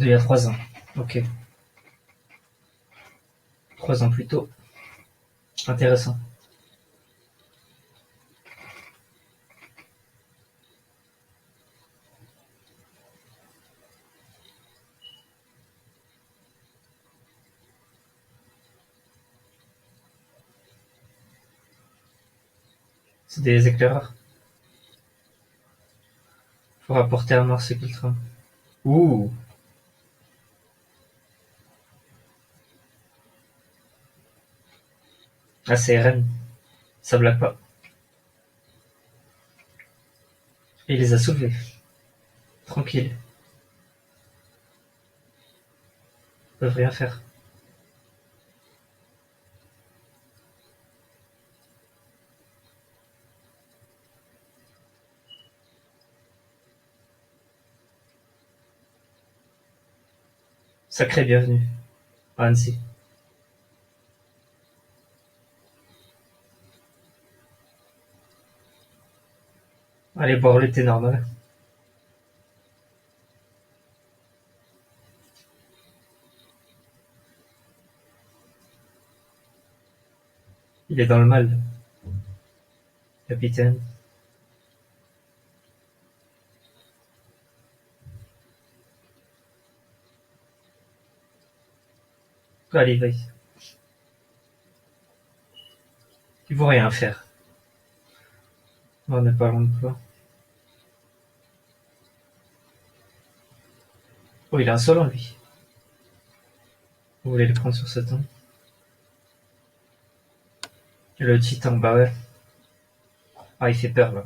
d'il y a 3 ans. Ok. 3 ans plus tôt. Intéressant. C'est des éclaireurs. Faut rapporter à Mars ce qu'ils trament. Ouh. Ah, c'est RN. Ça blague pas. Et il les a soulevés. Tranquille. Ils peuvent rien faire. Sacré bienvenue à Annecy. Allez boire le thé normal. Il est dans le mal, capitaine. Allez, vas-y. Ils vont rien faire. On n'est pas loin de toi. Oh, il est insolent, lui. Vous voulez le prendre sur ce ton? Le titan, bah ouais. Ah, il fait peur, là.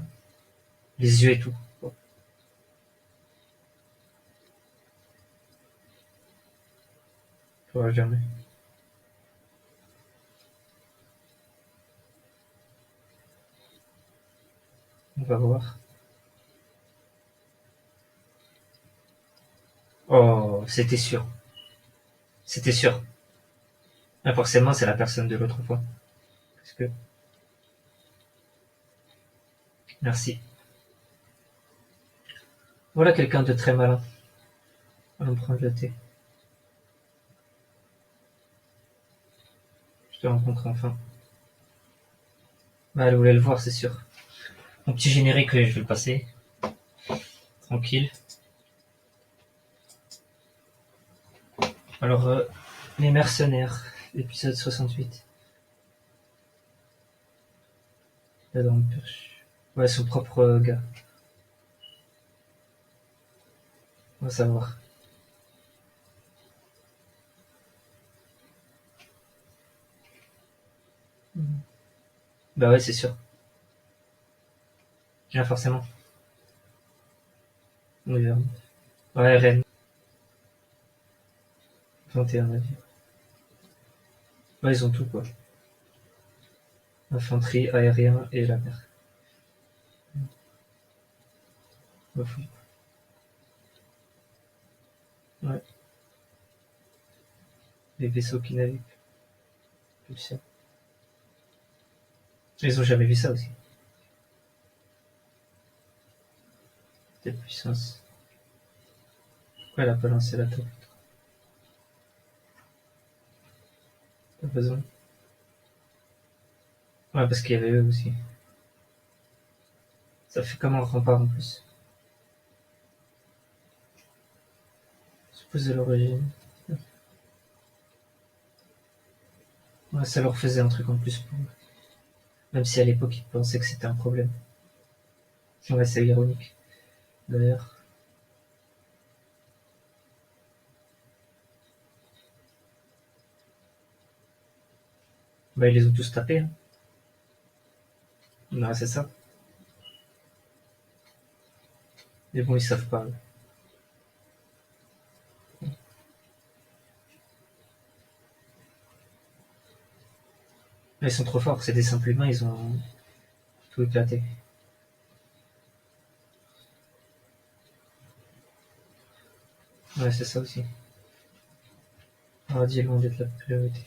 Les yeux et tout. Faudra jamais. On va voir. Oh, c'était sûr. C'était sûr. Ah, forcément, c'est la personne de l'autre fois. Parce que... Merci. Voilà quelqu'un de très malin. Allons prendre le thé. Je te rencontre enfin. Bah, elle voulait le voir, c'est sûr. Mon petit générique, je vais le passer. Tranquille. Alors, les mercenaires, épisode 68. La grande purge. Ouais, son propre gars. On va savoir. Bah ouais, c'est sûr. Bien forcément. Oui, ouais, Rennes. 21 avis. Ouais, ils ont tout, quoi. Infanterie, aérien et la mer. Ouais. Les vaisseaux qui naviguent. Pulsar. Ils ont jamais vu ça aussi. Telle puissance. Pourquoi elle a pas lancé la tour? Pas besoin. Ouais, parce qu'il y avait eux aussi. Ça fait comme un rempart en plus. Supposé l'origine. Ouais, ça leur faisait un truc en plus pour eux. Même si à l'époque ils pensaient que c'était un problème. Ouais, c'est ironique. D'ailleurs. Bah, ils les ont tous tapés. Hein. Ouais, c'est ça. Mais bon, ils savent pas. Ils sont trop forts. C'est des simples humains, ils ont tout éclaté. Ouais, c'est ça aussi. Radis est loin d'être la priorité.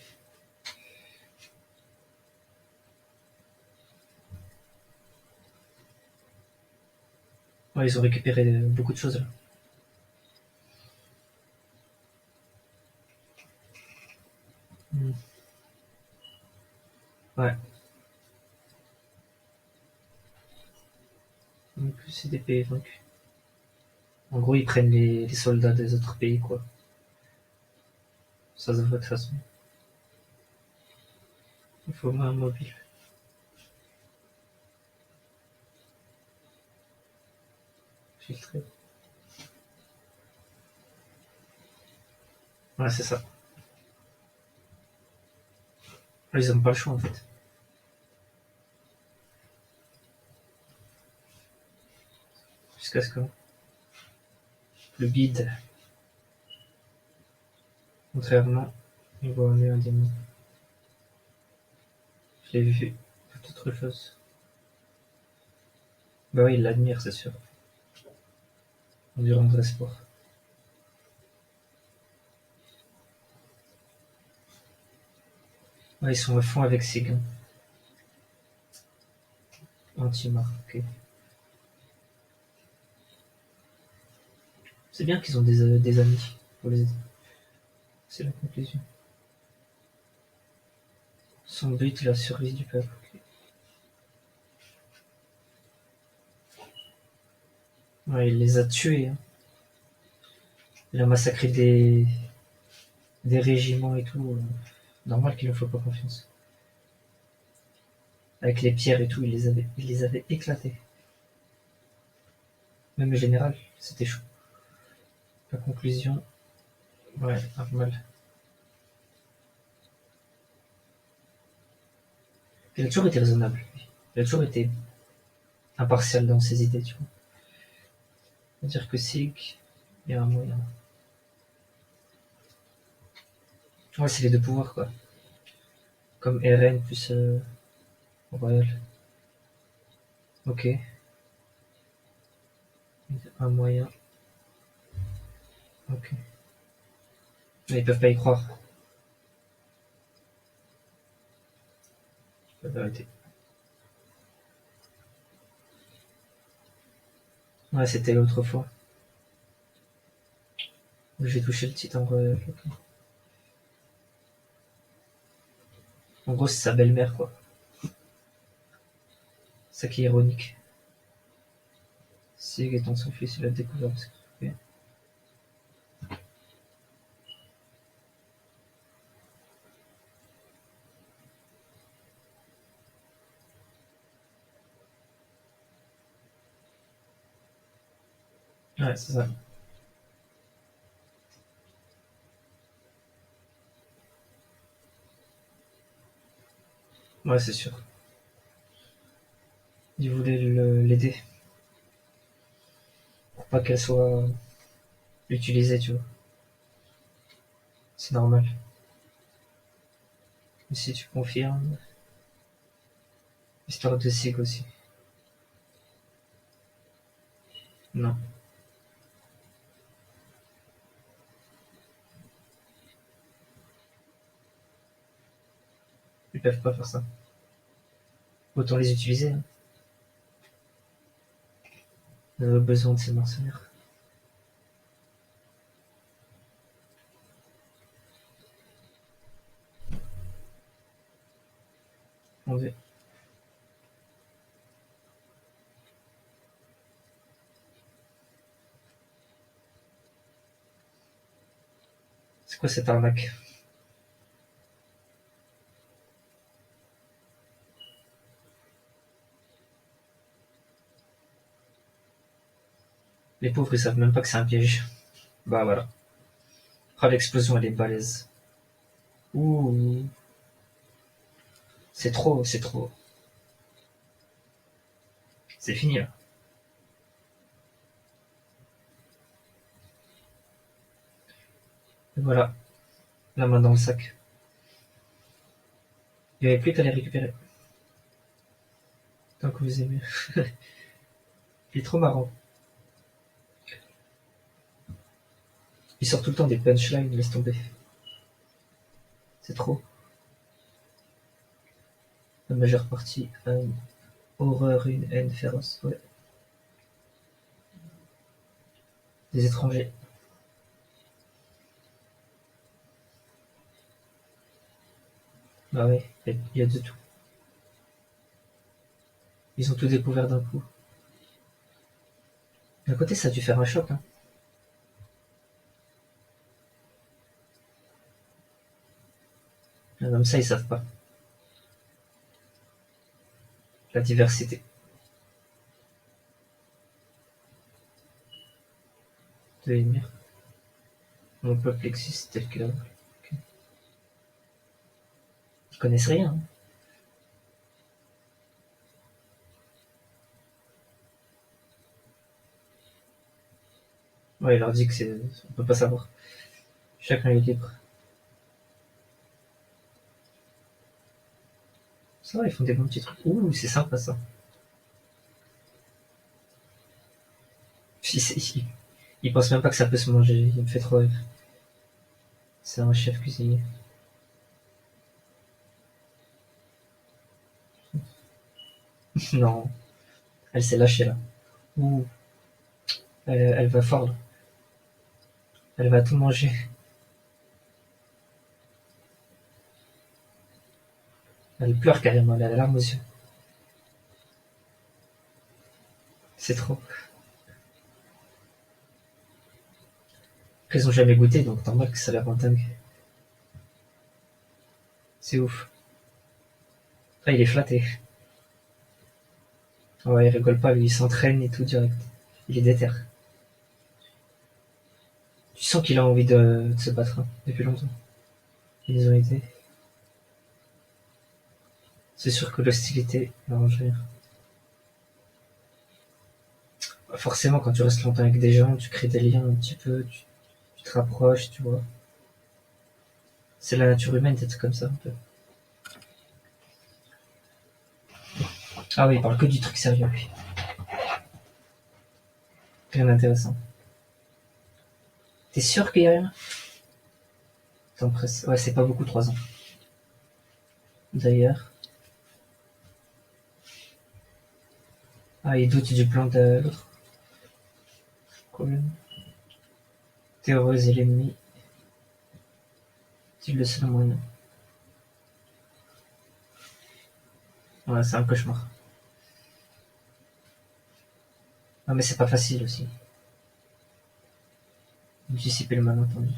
Ouais, ils ont récupéré beaucoup de choses là. Hmm. Ouais. Donc c'est des pays vaincus. En gros, ils prennent les soldats des autres pays, quoi. Ça se voit de toute façon. Il faut moins un mobile. Filtré. Ouais, c'est ça. Ils ont pas le choix, en fait. Jusqu'à ce que le bide, contrairement, il voit mieux un démon. Je l'ai vu. Toute autre chose. Bah oui, il l'admire, c'est sûr. Durant le sport. Ouais, ils sont à fond avec ses gains. Anti-mar, ok. C'est bien qu'ils ont des amis pour les aider. C'est la conclusion. Son but, la survie du peuple. Ok. Ouais, il les a tués. Hein. Il a massacré des régiments et tout. Normal qu'il ne faut pas confiance. Avec les pierres et tout, il les avait éclatés. Même le général, c'était chaud. La conclusion, ouais, normal. Il a toujours été raisonnable. Il a toujours été impartial dans ses idées, tu vois. C'est-à-dire que Sig, il y a un moyen. Ouais, c'est les deux pouvoirs, quoi. Comme RN plus Royal. Ok. Un moyen. Ok. Mais ils peuvent pas y croire. La vérité. Ouais, c'était l'autre fois. J'ai touché le titre en Royal. Ok. En gros, c'est sa belle-mère, quoi. Ça qui est ironique. Sig étant son fils, il a découvert ce qu'il fait. Ouais, c'est ça. Ouais, c'est sûr. Il voulait l'aider pour pas qu'elle soit utilisée, tu vois. C'est normal. Mais si tu confirmes, histoire de Sig aussi. Non, ils peuvent pas faire ça. Autant les utiliser. Hein. On a besoin de ces mercenaires. Mon dieu. C'est quoi cette arnaque? Les pauvres, ils savent même pas que c'est un piège. Bah voilà. Ah, l'explosion, elle est balèze. Ouh, c'est trop, c'est trop. C'est fini là. Et voilà, la main dans le sac. Il n'y avait plus qu'à les récupérer. Tant que vous aimez. Il est trop marrant. Il sort tout le temps des punchlines, laisse tomber. C'est trop. La majeure partie a une horreur, une haine féroce. Ouais. Des étrangers. Ah ouais, il y a de tout. Ils ont tout découvert d'un coup. D'un côté, ça a dû faire un choc, hein. Même ça, ils savent pas. La diversité de l'émir. Mon peuple existe tel que. Ils connaissent rien, hein. Ouais, il leur dit que c'est. On peut pas savoir. Chacun est libre. Ça va, ils font des bons petits trucs. Ouh, c'est sympa ça. Il pense même pas que ça peut se manger. Il me fait trop rire. C'est un chef cuisinier. Non, elle s'est lâchée là. Ouh, elle va fort là. Elle va tout manger. Elle pleure carrément, elle a la larme aux yeux. C'est trop. Après, ils ont jamais goûté, donc normal que ça a l'air dingue. C'est ouf. Ah, il est flatté. Ouais, il rigole pas, lui, il s'entraîne et tout direct. Il est déter. Tu sens qu'il a envie de se battre, hein, depuis longtemps. Ils ont été. C'est sûr que l'hostilité n'arrange rien. Forcément, quand tu restes longtemps avec des gens, tu crées des liens un petit peu, tu te rapproches, tu vois. C'est la nature humaine d'être comme ça, un peu. Ah oui, il parle que du truc sérieux, lui. Rien d'intéressant. T'es sûr qu'il y a rien? Attends, presse. Ouais, c'est pas beaucoup, 3 ans. D'ailleurs. Ah, il doute du plan de l'autre. Problème. Terroriser l'ennemi. C'est le seul moyen. Ouais, c'est un cauchemar. Non, mais c'est pas facile aussi. Anticiper le malentendu.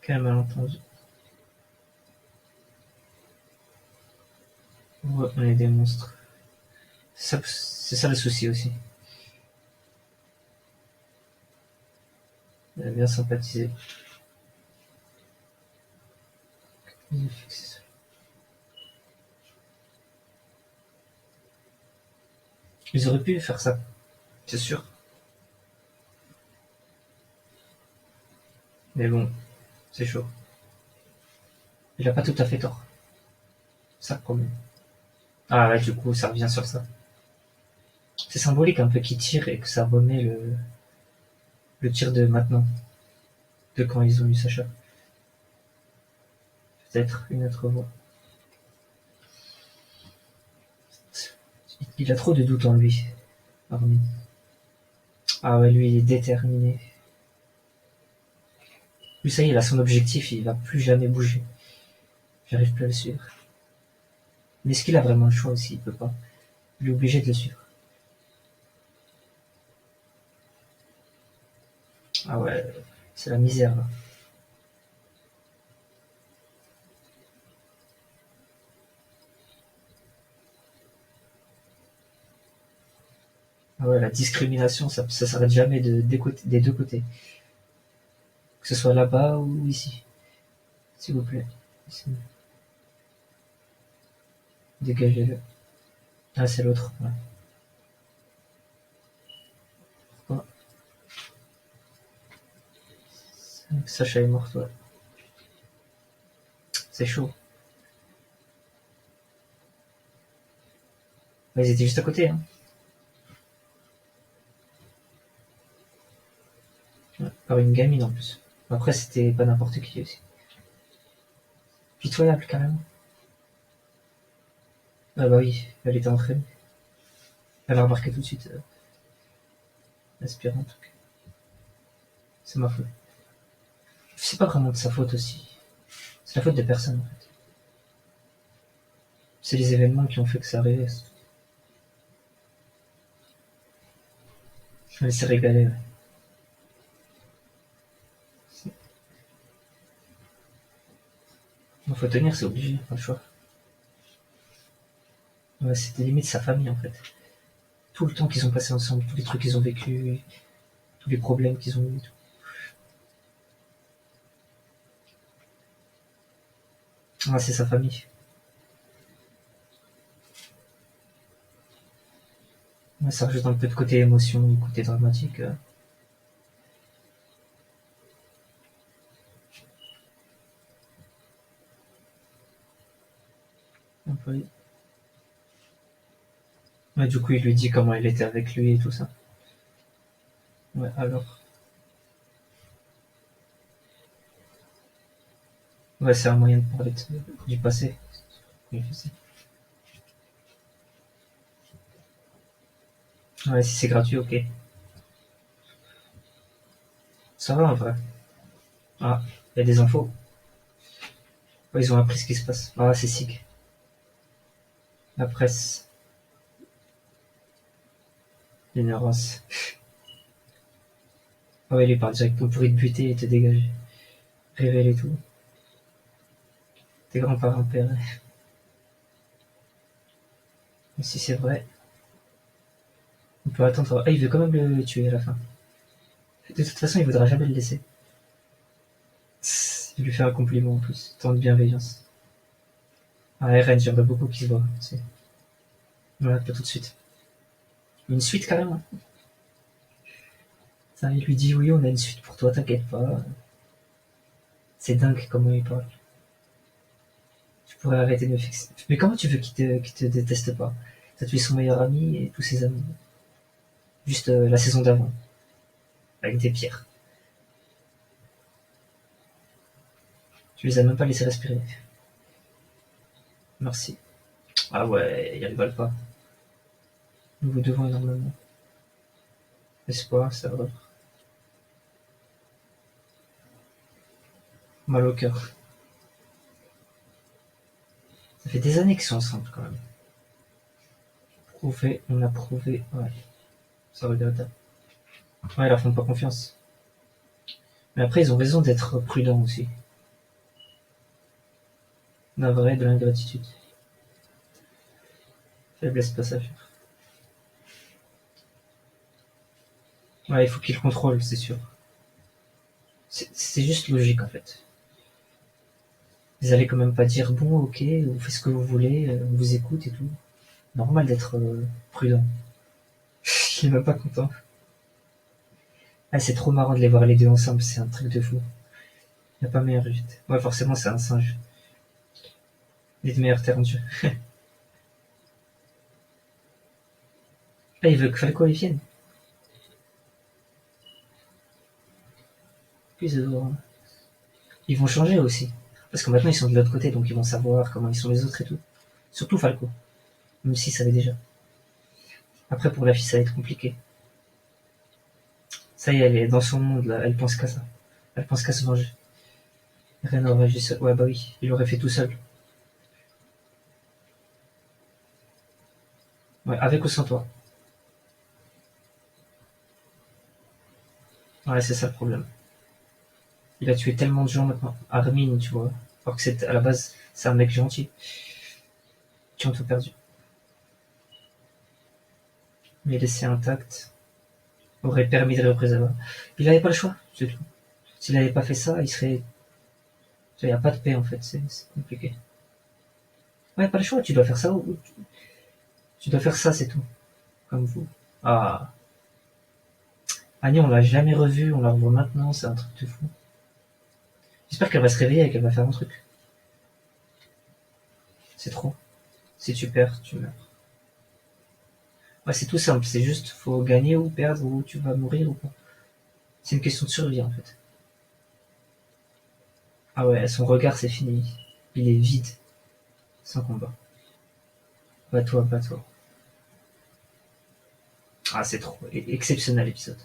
Quel malentendu. Ouais, on est des monstres. C'est ça le souci aussi. Il a bien sympathisé. Ils auraient pu faire ça, c'est sûr. Mais bon, c'est chaud. Il a pas tout à fait tort. Ça le problème. Ah ouais, du coup, ça revient sur ça. C'est symbolique un peu qu'il tire et que ça remet le tir de maintenant, de quand ils ont eu Sacha. Peut-être une autre voix. Il a trop de doutes en lui, Armin. Ah ouais, lui, il est déterminé. Lui, ça y est, il a son objectif, il va plus jamais bouger. J'arrive plus à le suivre. Mais est-ce qu'il a vraiment le choix aussi? Il peut pas. Il est obligé de le suivre. Ah ouais, c'est la misère là. Ah ouais, la discrimination, ça s'arrête jamais des deux côtés. Que ce soit là-bas ou ici. S'il vous plaît. Ici. Dégagez-le. Ah, c'est l'autre. Ouais. Pourquoi Sacha est morte, ouais. C'est chaud. Ouais, ils étaient juste à côté, hein. Ouais, par une gamine en plus. Après, c'était pas n'importe qui aussi. Pitoyable, carrément. Ah bah oui, elle était entraînée. Elle a remarqué tout de suite. Aspirante. C'est ma faute. C'est pas vraiment de sa faute aussi. C'est la faute de personne, en fait. C'est les événements qui ont fait que ça arrivait. Elle s'est régalée, ouais. Il faut tenir, c'est obligé, pas le choix. Ouais, c'était limite sa famille, en fait. Tout le temps qu'ils ont passé ensemble, tous les trucs qu'ils ont vécu, tous les problèmes qu'ils ont eu et tout. Ah, c'est sa famille. Ouais, ça rajoute un peu de côté émotion, côté dramatique. Un peu. Ouais, du coup, il lui dit comment il était avec lui et tout ça. Ouais, alors. Ouais, c'est un moyen de parler du passé. Oui, je sais. Ouais, si c'est gratuit, ok. Ça va en vrai. Ah, il y a des infos. Ouais, ils ont appris ce qui se passe. Ah, c'est SIG. La presse. L'ignorance. Ah ouais, il parle directement pour te buter et te dégager. Révéler tout. Tes grands-parents pères. Et si c'est vrai, on peut attendre. Ah, il veut quand même le tuer à la fin. De toute façon, il voudra jamais le laisser. Il lui fait un compliment en plus. Tant de bienveillance. Ah, RN, j'aimerais beaucoup qu'il se voit. C'est... Voilà, pas tout de suite. Une suite carrément. Ça, il lui dit oui, on a une suite pour toi, t'inquiète pas. C'est dingue comment il parle. Tu pourrais arrêter de me fixer. Mais comment tu veux qu'il te déteste pas? T'as tué son meilleur ami et tous ses amis. Juste la saison d'avant. Avec des pierres. Tu les as même pas laissés respirer. Merci. Ah ouais, il rigole pas. Nous vous devons énormément. Espoir, ça va. Mal au cœur. Ça fait des années qu'ils sont ensemble quand même. Prouvé, on a prouvé. Ouais, ça regrette. Ouais, ils leur font pas confiance. Mais après, ils ont raison d'être prudents aussi. Navré de l'ingratitude. Faiblesse passagère. Ouais, il faut qu'ils le contrôlent, c'est sûr. C'est juste logique en fait. Ils allaient quand même pas dire bon, ok, vous faites ce que vous voulez, on vous écoute et tout. Normal d'être prudent. Il est même pas content. Ah, c'est trop marrant de les voir les deux ensemble, c'est un truc de fou. Il n'y a pas meilleur vite. Ouais, forcément, c'est un singe. Les meilleurs termes de jeu. Là, il veut que Falco y vienne. Puis, ils vont changer aussi. Parce que maintenant, ils sont de l'autre côté, donc ils vont savoir comment ils sont les autres et tout. Surtout Falco. Même s'il savait déjà. Après, pour la fille, ça va être compliqué. Ça y est, elle est dans son monde, là. Elle pense qu'à ça. Elle pense qu'à se venger. Rien n'aurait juste... Ouais, bah oui. Il l'aurait fait tout seul. Ouais, avec ou sans toi. Ouais, c'est ça le problème. Il a tué tellement de gens maintenant. Armin, tu vois. Alors que c'est, à la base, c'est un mec gentil. Qui ont tout perdu. Mais laissé intact aurait permis de représailles. Il n'avait pas le choix, c'est tout. S'il n'avait pas fait ça, il serait... Il n'y a pas de paix en fait, c'est compliqué. Ouais, pas le choix, tu dois faire ça ou tu dois faire ça, c'est tout. Comme vous. Ah. Annie, on l'a jamais revue, on la revoit maintenant, c'est un truc de fou. J'espère qu'elle va se réveiller et qu'elle va faire un truc. C'est trop. Si tu perds, tu meurs. Ouais, c'est tout simple, c'est juste, faut gagner ou perdre, ou tu vas mourir ou pas. C'est une question de survie en fait. Ah ouais, son regard c'est fini. Il est vide, sans combat. Pas toi, pas toi. Ah, c'est trop exceptionnel l'épisode.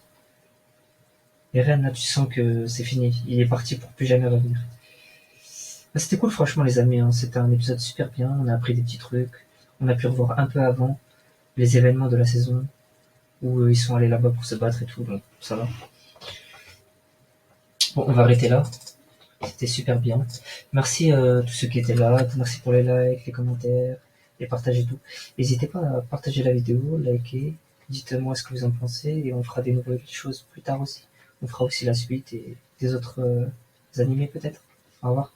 Et Ren, là, tu sens que c'est fini. Il est parti pour plus jamais revenir. Bah, c'était cool, franchement, les amis, hein. C'était un épisode super bien. On a appris des petits trucs. On a pu revoir un peu avant les événements de la saison où ils sont allés là-bas pour se battre et tout. Donc, ça va. Bon, on va arrêter là. C'était super bien. Merci tous ceux qui étaient là. Merci pour les likes, les commentaires, les partages et tout. N'hésitez pas à partager la vidéo, liker. Dites-moi ce que vous en pensez et on fera des nouvelles choses plus tard aussi. On fera aussi la suite et des autres animés peut-être. Au revoir.